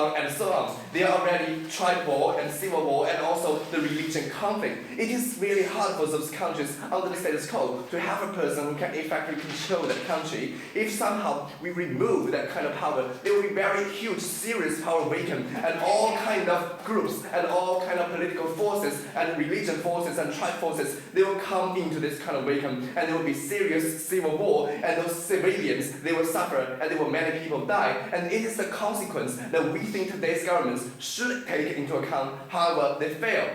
on and so on. There are already tribal and civil war and also the religion conflict. It is really hard for those countries under the status quo to have a person who can effectively control that country. If somehow we remove that kind of power, there will be very huge, serious power vacuum, and all kind of groups and all kind of political forces and religion forces and tribe forces, they will come into this kind of vacuum, and there will be serious civil war, and those civilians, they will suffer, and there will many people die, and it is the consequence that we think today's governments should take into account, however they fail.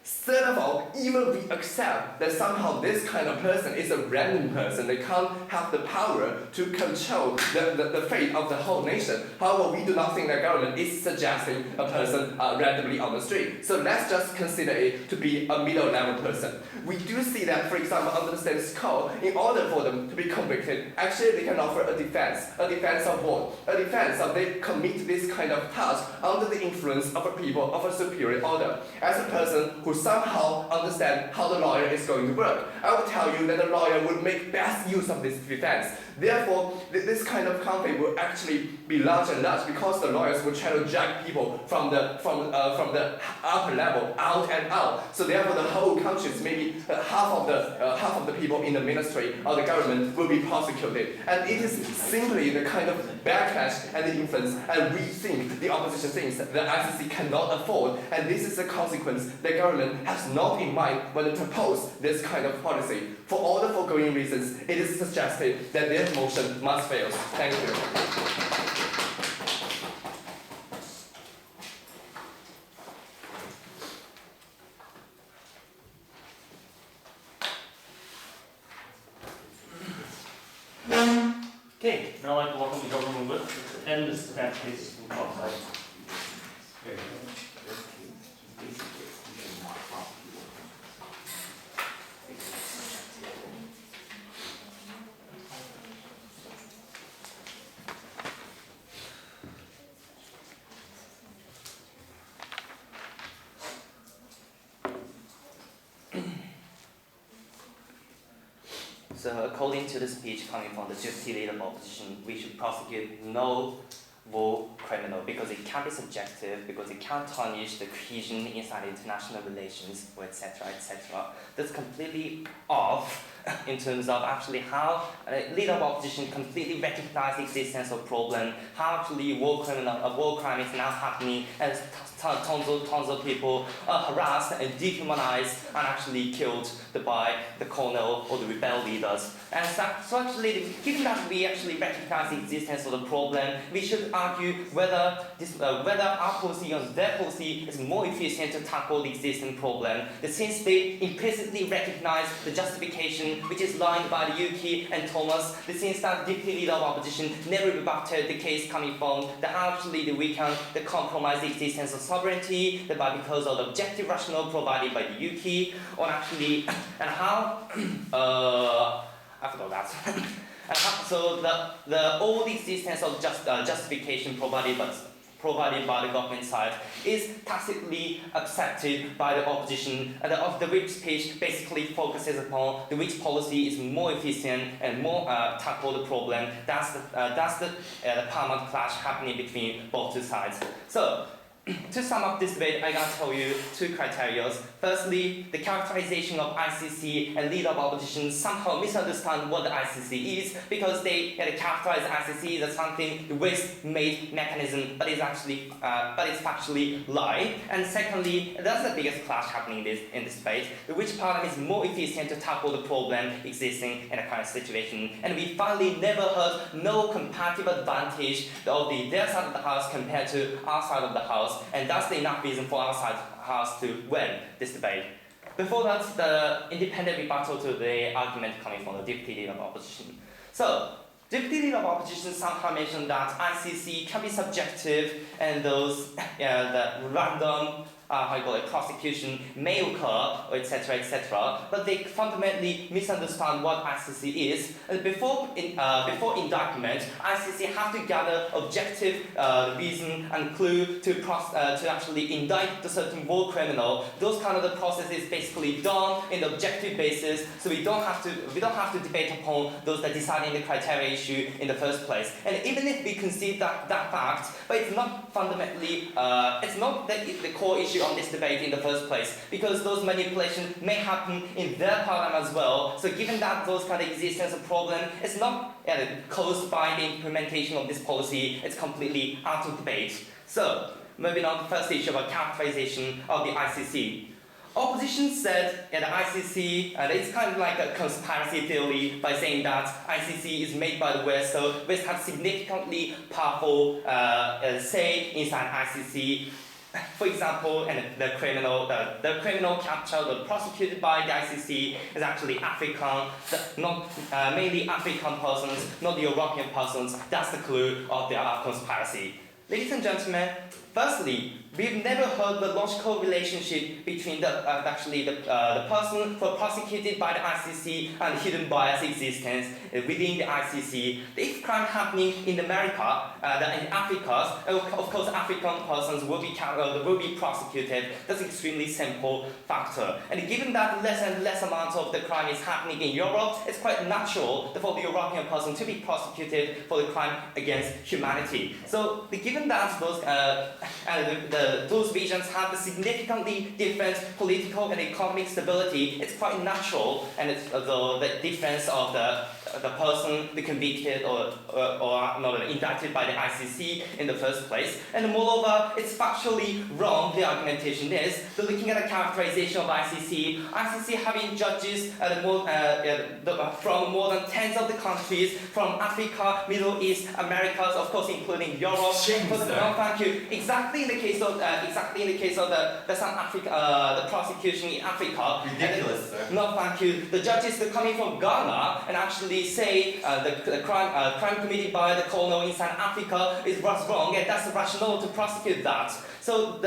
Third of all, even we accept that somehow this kind of person is a random person, they can't have the power to control the fate of the whole nation. However, we do not think that government is suggesting a person randomly on the street. So let's just consider it to be a middle level person. We do see that, for example, under the status quo, in order for them to be convicted, actually they can offer a defense of what? A defense of they commit this kind of task under the influence of a people of a superior order. As a person who somehow understand how the lawyer is going to work, I will tell you that the lawyer would make best use of this defense. Therefore, this kind of conflict will actually be large and large because the lawyers will try to drag people from the upper level out and out. So therefore, the whole countries, maybe half of the people in the ministry or the government will be prosecuted. And it is simply the kind of backlash and the influence, and we think the opposition thinks that the ICC cannot afford, and this is the consequence the government has not in mind when they propose this kind of policy. For all the foregoing reasons, it is suggested that their motion must fail. Thank you. Okay, now I'd like to welcome the government with and the staff case outside. So according to the speech coming from the deputy leader of opposition, we should prosecute no war criminal because it can be subjective, because it can tarnish the cohesion inside international relations, etc., etc. That's completely off in terms of actually how leader of opposition completely recognize the existence of problem, how actually war crime is now happening, and tons of people are harassed and dehumanized and actually killed by the colonel or the rebel leaders. And so actually, given that we actually recognize the existence of the problem, we should argue whether our policy or their policy is more efficient to tackle the existing problem. Since they implicitly recognize the justification which is lined by the Yuki and Thomas, since that deputy leader of opposition never rebutted the case coming from that actually we can compromise the existence of sovereignty because of the objective rationale provided by the Yuki, or actually, and how I forgot that. And how, so all the existence of justification provided by the government side is tacitly accepted by the opposition, and the which speech basically focuses upon the which policy is more efficient and more tackle the problem. That's the paramount clash happening between both two sides. So, to sum up this debate, I'm going to tell you two criteria. Firstly, the characterization of ICC and leader of opposition somehow misunderstand what the ICC is because they characterize ICC as something the West-made mechanism, but it's factually lie. And secondly, that's the biggest clash happening in this debate, which party is more efficient to tackle the problem existing in the current situation. And we finally never heard no comparative advantage of their side of the house compared to our side of the house. And that's the enough reason for our side house to win this debate. Before that, the independent rebuttal to the argument coming from the deputy leader of opposition. So, deputy leader of opposition somehow mentioned that ICC can be subjective and those the random prosecution may occur, etc., etc. But they fundamentally misunderstand what ICC is. And before indictment, ICC have to gather objective reason and clue to actually indict the certain war criminal. Those kind of the process is basically done in the objective basis. So we don't have to debate upon those that deciding the criteria issue in the first place. And even if we concede that fact, but it's not fundamentally, it's not the core issue on this debate in the first place, because those manipulations may happen in their paradigm as well. So given that those kind of existence of problem, it's not caused by the implementation of this policy, it's completely out of debate. So, moving on to the first issue about characterization of the ICC. Opposition said the ICC, it's kind of like a conspiracy theory by saying that ICC is made by the West, so West has significantly powerful say inside ICC. For example, the criminal captured or prosecuted by the ICC is actually African, mainly African persons, not the European persons. That's the clue of the conspiracy. Ladies and gentlemen, firstly, we've never heard the logical relationship between the person who are prosecuted by the ICC and hidden bias existence within the ICC. If crime happening in America, in Africa, of course African persons will be prosecuted. That's an extremely simple factor. And given that less and less amount of the crime is happening in Europe, it's quite natural for the European person to be prosecuted for the crime against humanity. So given that those regions have a significantly different political and economic stability, it's quite natural, and it's the difference of the person, the convicted or not indicted by the ICC in the first place. And moreover, it's factually wrong, the argumentation is, looking at the characterization of ICC having judges from more than 10 of the countries, from Africa, Middle East, Americas, of course including Europe. No, thank you. Exactly in the case of the South Africa, the prosecution in Africa. Ridiculous, sir. No, thank you. The judges are coming from Ghana and actually say the crime committed by the colonel in South Africa was wrong, and that's the rationale to prosecute that. So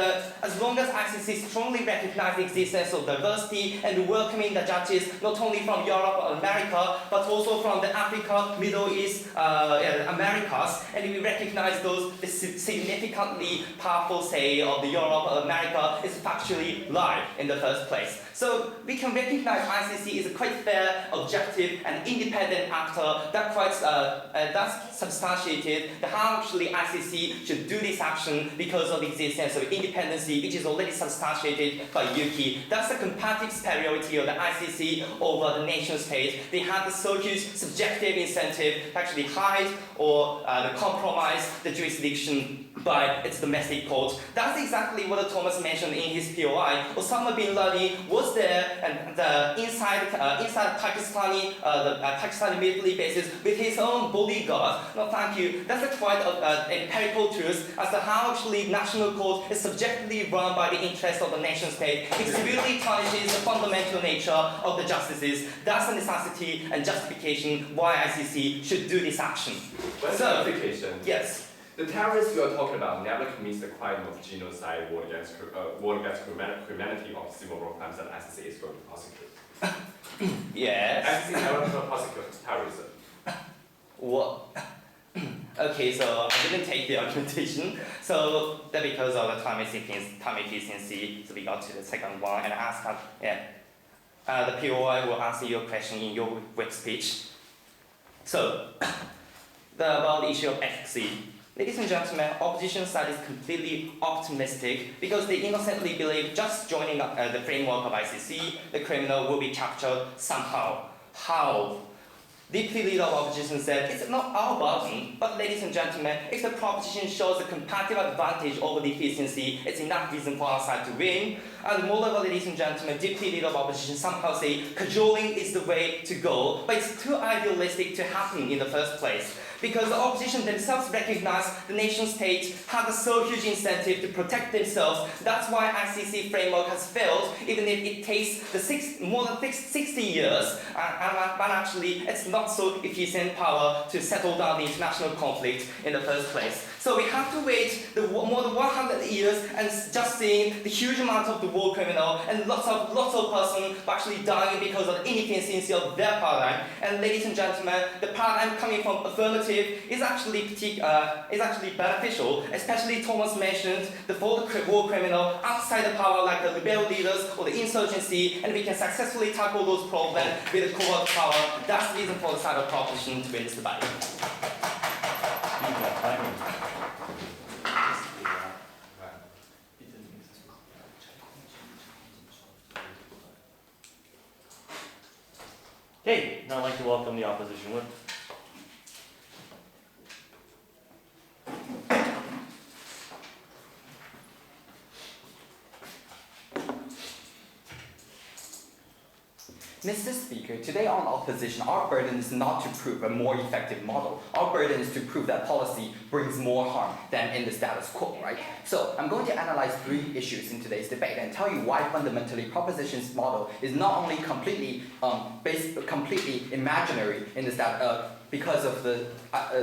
as long as ICC strongly recognizes the existence of diversity and welcoming the judges not only from Europe or America, but also from the Africa, Middle East, Americas, and we recognize those significantly powerful say of the Europe or America is factually lie in the first place. So we can recognize ICC is a quite fair, objective, and independent actor that's substantiated how actually ICC should do this action because of the existence of independency, which is already substantiated by Yuki. That's the comparative superiority of the ICC over the nation state. They have so huge subjective incentive to actually hide or compromise the jurisdiction by its domestic court. That's exactly what Thomas mentioned in his POI. Osama bin Laden was there and inside Pakistani military bases with his own bodyguard. No, thank you. That's quite empirical truth as to how actually national court is subjectively run by the interest of the nation state. It severely tarnishes the fundamental nature of the justices. That's the necessity and justification why ICC should do this action. What's the justification? Yes. The terrorists you are talking about never commits the crime of genocide, war against humanity, or civil war crimes that ICC is going to prosecute. Yes. ICC never prosecutes terrorism. What? Okay, so I didn't take the argumentation. So that because of the time efficiency, so we got to the second one and asked the POI will answer your question in your web speech. So about the issue of efficacy. Ladies and gentlemen, opposition side is completely optimistic because they innocently believe just joining the framework of ICC, the criminal will be captured somehow. How? Deeply leader of opposition said, it's not our burden, but ladies and gentlemen, if the proposition shows a comparative advantage over the efficiency, it's enough reason for our side to win. And moreover, ladies and gentlemen, deeply leader of opposition somehow say cajoling is the way to go, but it's too idealistic to happen in the first place. Because the opposition themselves recognize the nation state have a so huge incentive to protect themselves. That's why ICC framework has failed, even if it takes more than 60 years. But actually, it's not so efficient power to settle down the international conflict in the first place. So we have to wait more than 100 years and just seeing the huge amount of the war criminal and lots of persons actually dying because of inefficiency of their paradigm. And ladies and gentlemen, the paradigm coming from affirmative is actually beneficial, especially Thomas mentioned the war criminal outside the power like the rebel leaders or the insurgency, and we can successfully tackle those problems with the covert power. That's the reason for the side of proposition to win this debate. Okay, now I'd like to welcome the opposition whip. Mr. Speaker, today on opposition, our burden is not to prove a more effective model. Our burden is to prove that policy brings more harm than in the status quo, right? So I'm going to analyze 3 issues in today's debate and tell you why fundamentally proposition's model is not only completely imaginary in the because of the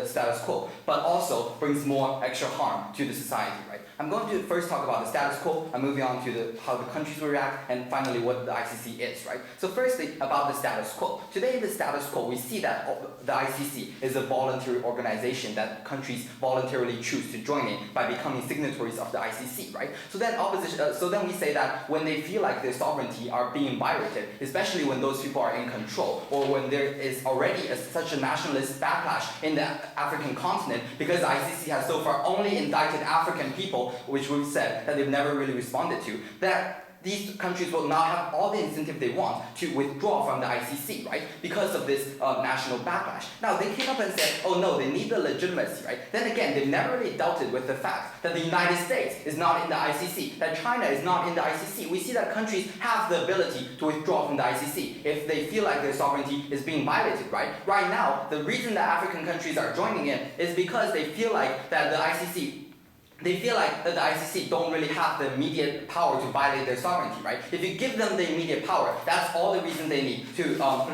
status quo, but also brings more extra harm to the society, right? I'm going to first talk about the status quo, and moving on to how the countries will react, and finally what the ICC is, right? So firstly, about the status quo. Today in the status quo, we see that the ICC is a voluntary organization that countries voluntarily choose to join in by becoming signatories of the ICC, right? So then we say that when they feel like their sovereignty are being violated, especially when those people are in control, or when there is already such a nationalist backlash in the African continent, because the ICC has so far only indicted African people, which we've said that they've never really responded to, that these countries will now have all the incentive they want to withdraw from the ICC, right? Because of this national backlash. Now, they came up and said, oh no, they need the legitimacy, right? Then again, they've never really dealt with the fact that the United States is not in the ICC, that China is not in the ICC. We see that countries have the ability to withdraw from the ICC if they feel like their sovereignty is being violated, right? Right now, the reason that African countries are joining in is because they feel like that the ICC don't really have the immediate power to violate their sovereignty, right? If you give them the immediate power, that's all the reason they need to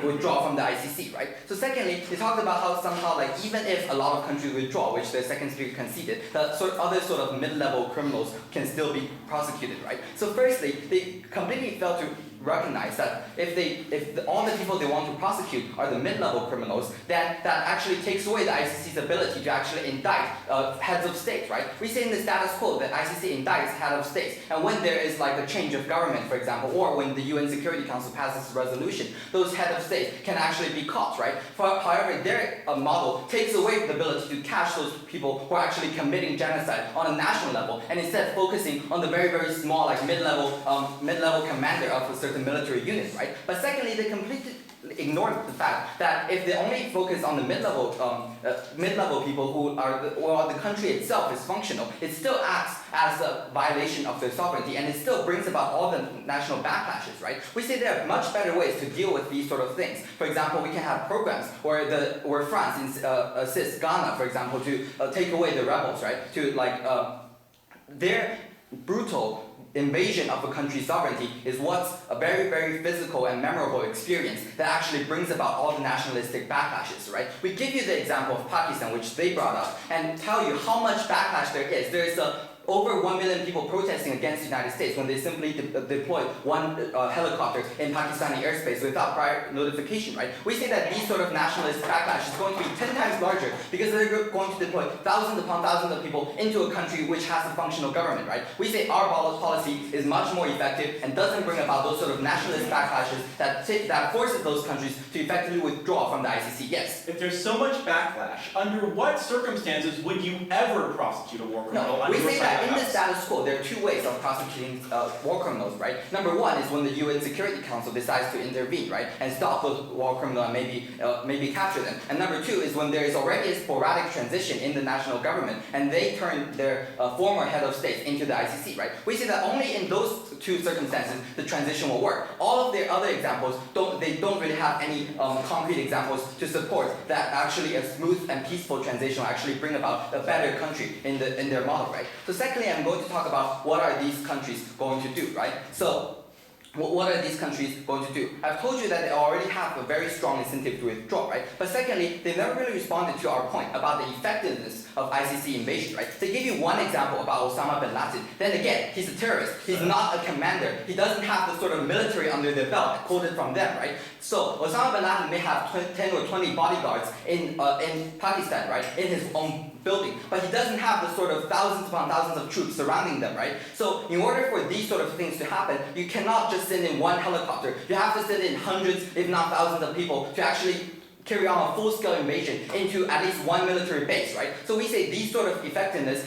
withdraw from the ICC, right? So secondly, they talked about how somehow, like, even if a lot of countries withdraw, which the second speaker conceded, that other sort of mid-level criminals can still be prosecuted, right? So firstly, they completely failed to recognize that if all the people they want to prosecute are the mid-level criminals, then that actually takes away the ICC's ability to actually indict heads of state, right? We say in the status quo that ICC indicts head of states, and when there is like a change of government, for example, or when the UN Security Council passes a resolution, those head of states can actually be caught, right? However, their model takes away the ability to catch those people who are actually committing genocide on a national level, and instead focusing on the very, very small, like mid-level commander of a certain military unit, right? But secondly, they completely ignored the fact that if they only focus on the mid-level people who are the country itself is functional, it still acts as a violation of their sovereignty, and it still brings about all the national backlashes, right? We say there are much better ways to deal with these sort of things. For example, we can have programs where France assists Ghana, for example, to take away the rebels, right? To their brutal invasion of a country's sovereignty is what's a very, very physical and memorable experience that actually brings about all the nationalistic backlashes, right? We give you the example of Pakistan, which they brought up, and tell you how much backlash there is. There is over 1 million people protesting against the United States when they simply deployed one helicopter in Pakistani airspace without prior notification, right? We say that these sort of nationalist backlash is going to be 10 times larger because they're going to deploy thousands upon thousands of people into a country which has a functional government, right? We say our policy is much more effective and doesn't bring about those sort of nationalist backlashes that forces those countries to effectively withdraw from the ICC. Yes? If there's so much backlash, under what circumstances would you ever prosecute a war criminal? No, we say that in the status quo, there are 2 ways of prosecuting war criminals, right? Number 1 is when the UN Security Council decides to intervene, right, and stop those war criminals and maybe capture them. And number 2 is when there is already a sporadic transition in the national government and they turn their former head of state into the ICC, right? We say that only in those 2 circumstances the transition will work. All of their other examples don't really have any concrete examples to support that actually a smooth and peaceful transition will actually bring about a better country in their model, right? So secondly, I'm going to talk about what are these countries going to do, right? So what are these countries going to do? I've told you that they already have a very strong incentive to withdraw, right? But secondly, they never really responded to our point about the effectiveness of ICC invasion, right? To give you one example about Osama bin Laden, then again, he's a terrorist. He's not a commander. He doesn't have the sort of military under their belt quoted from them, right? So Osama bin Laden may have 10 or 20 bodyguards in Pakistan, right? In his own building, but he doesn't have the sort of thousands upon thousands of troops surrounding them, right? So in order for these sort of things to happen, you cannot just send in one helicopter. You have to send in hundreds, if not thousands of people to actually carry on a full-scale invasion into at least one military base, right? So we say these sort of effectiveness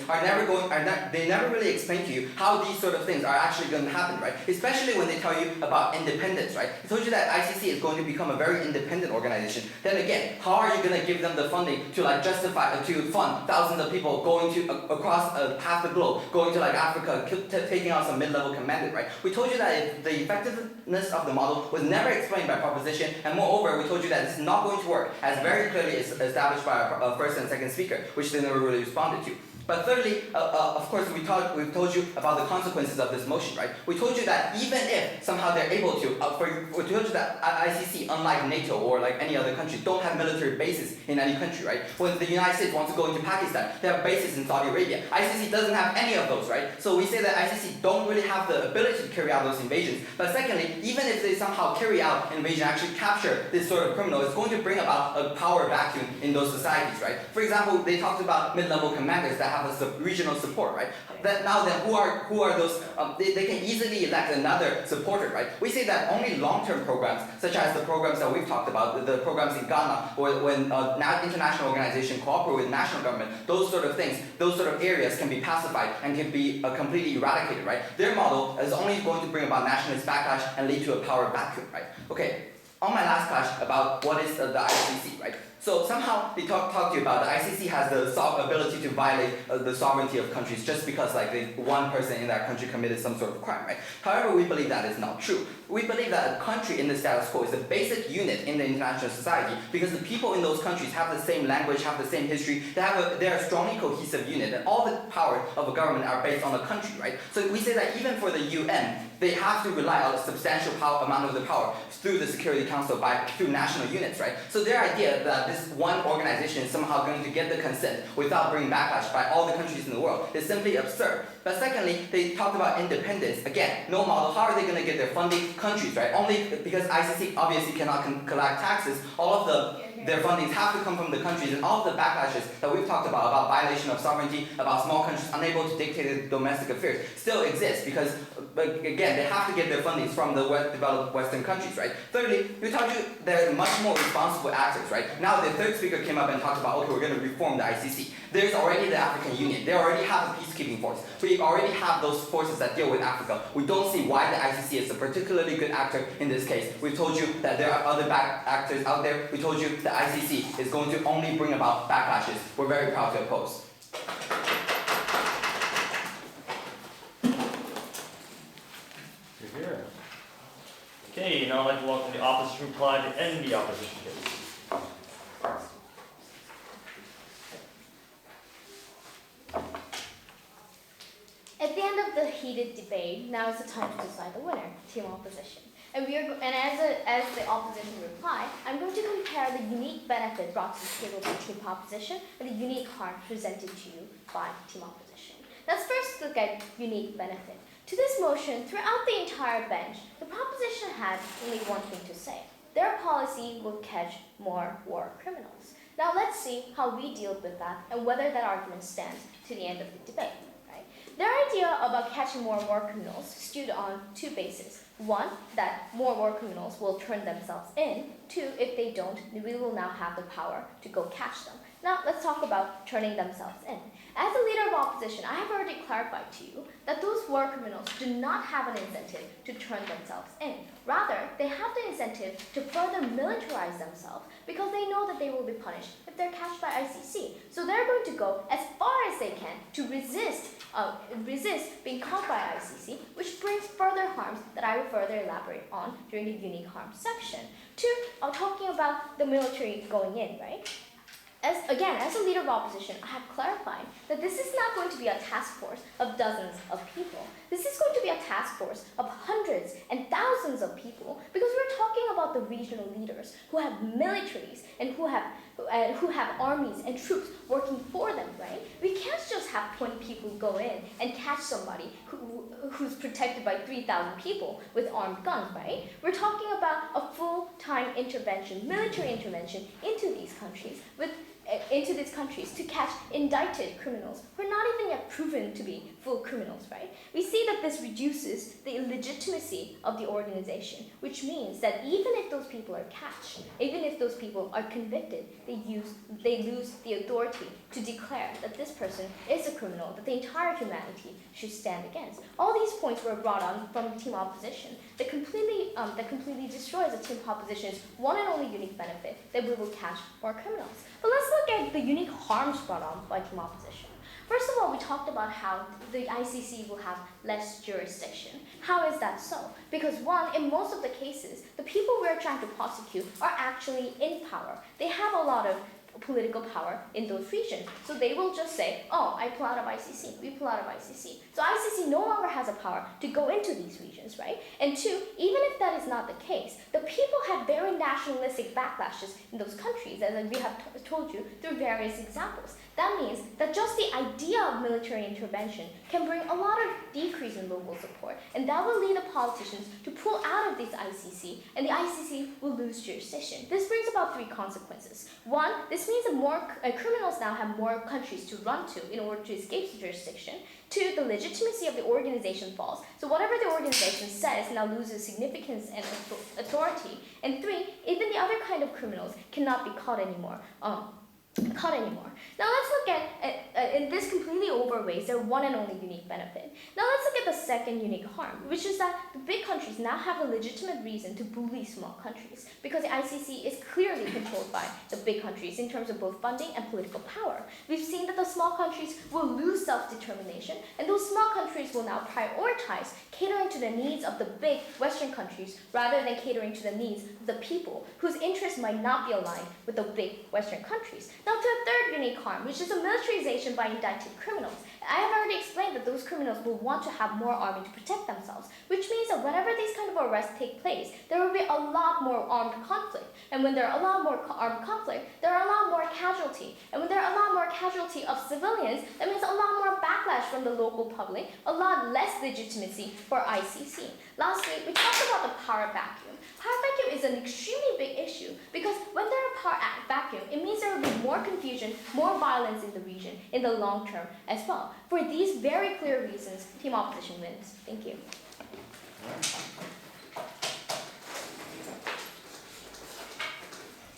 they never really explain to you how these sort of things are actually going to happen, right? Especially when they tell you about independence, right? I told you that ICC is going to become a very independent organization. Then again, how are you going to give them the funding to like justify, to fund thousands of people going to across half the globe, going to like Africa, taking on some mid-level commander, right? We told you that the effectiveness of the model was never explained by proposition, and moreover, we told you that it's not going to work, as very clearly is established by our first and second speaker, which they never really responded to. But thirdly, of course, we've told you about the consequences of this motion, right? We told you that even if somehow they're able to, we told you that ICC, unlike NATO or like any other country, don't have military bases in any country, right? When the United States wants to go into Pakistan, they have bases in Saudi Arabia. ICC doesn't have any of those, right? So we say that ICC don't really have the ability to carry out those invasions. But secondly, even if they somehow carry out an invasion, actually capture this sort of criminal, it's going to bring about a power vacuum in those societies, right? For example, they talked about mid-level commanders that have a regional support, right? Now then, who are those? They can easily elect another supporter, right? We say that only long-term programs, such as the programs that we've talked about, the programs in Ghana, or when international organizations cooperate with national government, those sort of things, those sort of areas can be pacified and can be completely eradicated, right? Their model is only going to bring about nationalist backlash and lead to a power vacuum, right? Okay, on my last class about what is the ICC, right? So somehow they talk to you about the ICC has the ability to violate the sovereignty of countries just because like one person in that country committed some sort of crime, right? However, we believe that is not true. We believe that a country in the status quo is a basic unit in the international society because the people in those countries have the same language, have the same history, they're a strongly cohesive unit, and all the power of a government are based on the country, right? So we say that even for the UN, they have to rely on a substantial amount of the power through the Security Council through national units, right? So their idea that this one organization is somehow going to get the consent without bringing backlash by all the countries in the world is simply absurd. But secondly, they talked about independence. Again, no model. How are they going to get their funding? Countries, right? Only because ICC obviously cannot collect taxes. All of their fundings have to come from the countries, and all of the backlashes that we've talked about violation of sovereignty, about small countries unable to dictate their domestic affairs, still exist because, again, they have to get their fundings from the developed Western countries, right? Thirdly, we told you they're much more responsible actors, right? Now the third speaker came up and talked about, okay, we're going to reform the ICC. There's already the African Union. They already have a peacekeeping force. We already have those forces that deal with Africa. We don't see why the ICC is a particularly good actor in this case. We've told you that there are other actors out there. We told you the ICC is going to only bring about backlashes. We're very proud to oppose. Here. Okay, now I'd like to welcome the opposition reply to end the opposition case. At the end of the heated debate, now is the time to decide the winner, team opposition. And as the opposition reply, I'm going to compare the unique benefit brought to the table by team opposition and the unique harm presented to you by team opposition. Let's first look at unique benefit. To this motion, throughout the entire bench, the proposition had only one thing to say. Their policy will catch more war criminals. Now let's see how we deal with that and whether that argument stands to the end of the debate. Their idea about catching more war criminals stood on two bases. One, that more war criminals will turn themselves in. Two, if they don't, we will now have the power to go catch them. Now, let's talk about turning themselves in. As a leader of opposition, I have already clarified to you that those war criminals do not have an incentive to turn themselves in. Rather, they have the incentive to further militarize themselves because they know that they will be punished if they're catched by ICC. So they're going to go as far as they can to resist being caught by ICC, which brings further harms that I will further elaborate on during the unique harm section. Two, I'm talking about the military going in, right? as a leader of opposition, I have clarified that this is not going to be a task force of dozens of people. This is going to be a task force of hundreds and thousands of people, because we're talking about the regional leaders who have militaries and who have armies and troops working for them, right? We can't just have 20 people go in and catch somebody who's protected by 3,000 people with armed guns, right? We're talking about a full-time intervention, military intervention into these countries to catch indicted criminals who are not even yet proven to be full criminals, right? We see that this reduces the legitimacy of the organization, which means that even if those people are catched, even if those people are convicted, they lose the authority to declare that this person is a criminal, that the entire humanity should stand against. All these points were brought on from team opposition that completely destroys the team opposition's one and only unique benefit, that we will catch more criminals. But let's look at the unique harms brought on by team opposition. First of all, we talked about how the ICC will have less jurisdiction. How is that so? Because one, in most of the cases, the people we're trying to prosecute are actually in power. They have a lot of political power in those regions. So they will just say, oh, I pull out of ICC, we pull out of ICC. So ICC no longer has a power to go into these regions, right? And two, even if that is not the case, the people have very nationalistic backlashes in those countries, as we have told you through various examples. That means that just the idea of military intervention can bring a lot of decrease in local support, and that will lead the politicians to pull out of this ICC, and the ICC will lose jurisdiction. This brings about three consequences. One, this means that more criminals now have more countries to run to in order to escape the jurisdiction. Two, the legitimacy of the organization falls. So whatever the organization says now loses significance and authority. And three, even the other kind of criminals cannot be caught anymore. Now let's look at, in this completely overweighs their one and only unique benefit. Now let's look at the second unique harm, which is that the big countries now have a legitimate reason to bully small countries, because the ICC is clearly controlled by the big countries in terms of both funding and political power. We've seen that the small countries will lose self-determination, and those small countries will now prioritize catering to the needs of the big Western countries rather than catering to the needs of the people whose interests might not be aligned with the big Western countries. Now to a third unique harm, which is a militarization by indicted criminals. I have already explained that those criminals will want to have more army to protect themselves, which means that whenever these kind of arrests take place, there will be a lot more armed conflict. And when there are a lot more armed conflict, there are a lot more casualty. And when there are a lot more casualty of civilians, that means a lot more backlash from the local public, a lot less legitimacy for ICC. Lastly, we talked about the power vacuum. Power vacuum is an extremely big issue, because when there are power vacuum, it means there will be more confusion, more violence in the region in the long term as well. For these very clear reasons, team opposition wins. Thank you.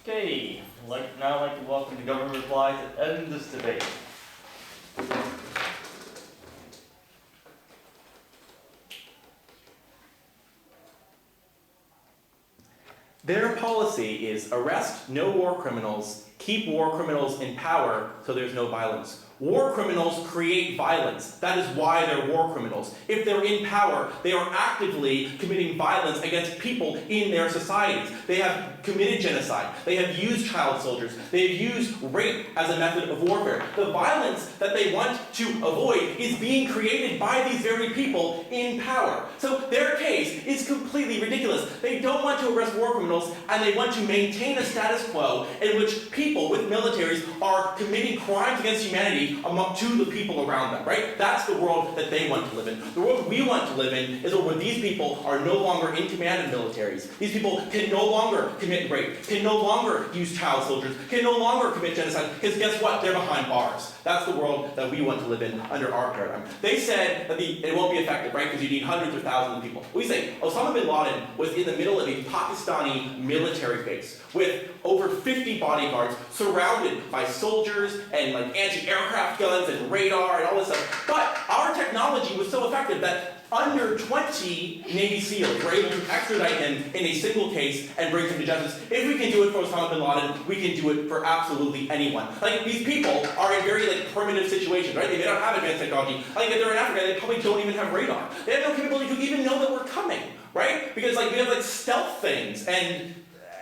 Okay, now I'd like to welcome the government reply to end this debate. Their policy is arrest no war criminals, keep war criminals in power so there's no violence. War criminals create violence. That is why they're war criminals. If they're in power, they are actively committing violence against people in their societies. They have committed genocide. They have used child soldiers. They have used rape as a method of warfare. The violence that they want to avoid is being created by these very people in power. So their case is completely ridiculous. They don't want to arrest war criminals, and they want to maintain a status quo in which people with militaries are committing crimes against humanity to the people around them, right? That's the world that they want to live in. The world we want to live in is where these people are no longer in command of militaries. These people can no longer commit rape, can no longer use child soldiers, can no longer commit genocide, because guess what? They're behind bars. That's the world that we want to live in under our paradigm. They said that it won't be effective, right? Because you need hundreds or thousands of people. We say Osama bin Laden was in the middle of a Pakistani military base with over 50 bodyguards surrounded by soldiers and like anti-aircraft guns and radar and all this stuff. But our technology was so effective that under 20 Navy SEALs were able to extradite him in a single case and bring him to justice. If we can do it for Osama bin Laden, we can do it for absolutely anyone. Like, these people are in very primitive situations, right? They don't have advanced technology. Like, if they're in Africa, they probably don't even have radar. They have no capability to even know that we're coming, right? Because we have stealth things and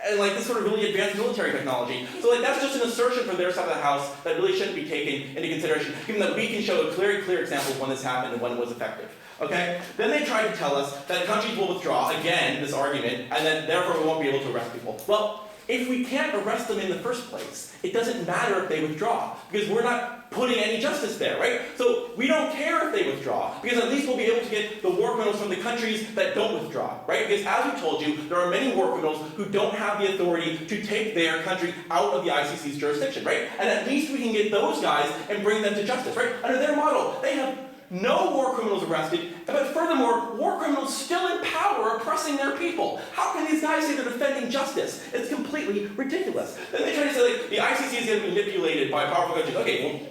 and like this sort of really advanced military technology. So like that's just an assertion from their side of the house that really shouldn't be taken into consideration, given that we can show a clear example of when this happened and when it was effective. Okay? Then they tried to tell us that countries will withdraw, again, this argument, and then therefore we won't be able to arrest people. Well, if we can't arrest them in the first place, it doesn't matter if they withdraw, because we're not putting any justice there, right? So we don't care if they withdraw, because at least we'll be able to get the war criminals from the countries that don't withdraw, right? Because as we told you, there are many war criminals who don't have the authority to take their country out of the ICC's jurisdiction, right? And at least we can get those guys and bring them to justice, right? Under their model, they have no war criminals arrested, but furthermore, war criminals still in power oppressing their people. How can these guys say they're defending justice? It's completely ridiculous. Then they try to say like the ICC is going to be manipulated by powerful countries. Okay, well,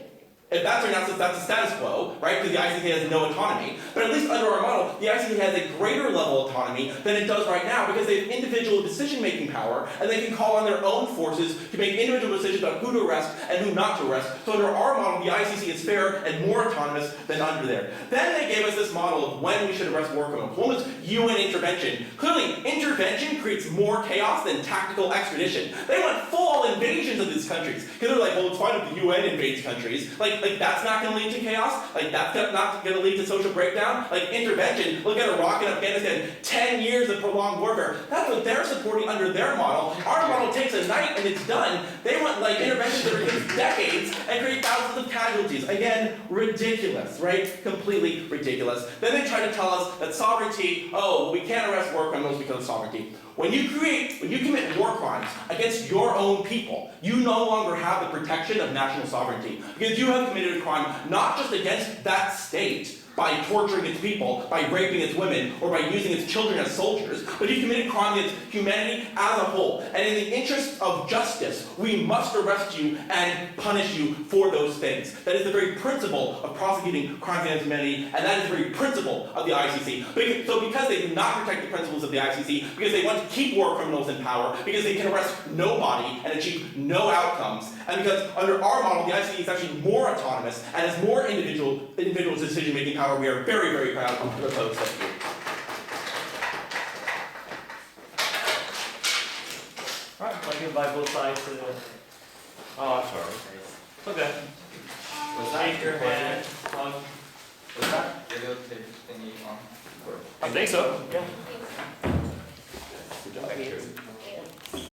if that's their analysis, that's the status quo, right? Because the ICC has no autonomy. But at least under our model, the ICC has a greater level of autonomy than it does right now because they have individual decision-making power, and they can call on their own forces to make individual decisions about who to arrest and who not to arrest. So under our model, the ICC is fair and more autonomous than under there. Then they gave us this model of when we should arrest war criminals. One was UN intervention. Clearly, intervention creates more chaos than tactical extradition. They want full invasions of these countries. Because they're like, well, it's fine if the UN invades countries. Like that's not going to lead to chaos? Like that's not going to lead to social breakdown? Like intervention, look at Iraq and Afghanistan, 10 years of prolonged warfare. That's what they're supporting under their model. Our model takes a night and it's done. They want like interventions that are take decades and create thousands of casualties. Again, ridiculous, right? Completely ridiculous. Then they try to tell us that sovereignty, oh, we can't arrest war criminals because of sovereignty. When you commit war crimes against your own people, you no longer have the protection of national sovereignty. Because you have committed a crime not just against that state, by torturing its people, by raping its women, or by using its children as soldiers, but you committed crime against humanity as a whole. And in the interest of justice, we must arrest you and punish you for those things. That is the very principle of prosecuting crimes against humanity, and that is the very principle of the ICC. So because they do not protect the principles of the ICC, because they want to keep war criminals in power, because they can arrest nobody and achieve no outcomes, and because under our model, the ICC is actually more autonomous and has more individual decision-making power, we are very, very proud to propose that view. Alright, I can invite both sides to the... Oh, I'm sorry. It's okay. Was that Shake your hand. Was that videotape thingy on? I think so, yeah.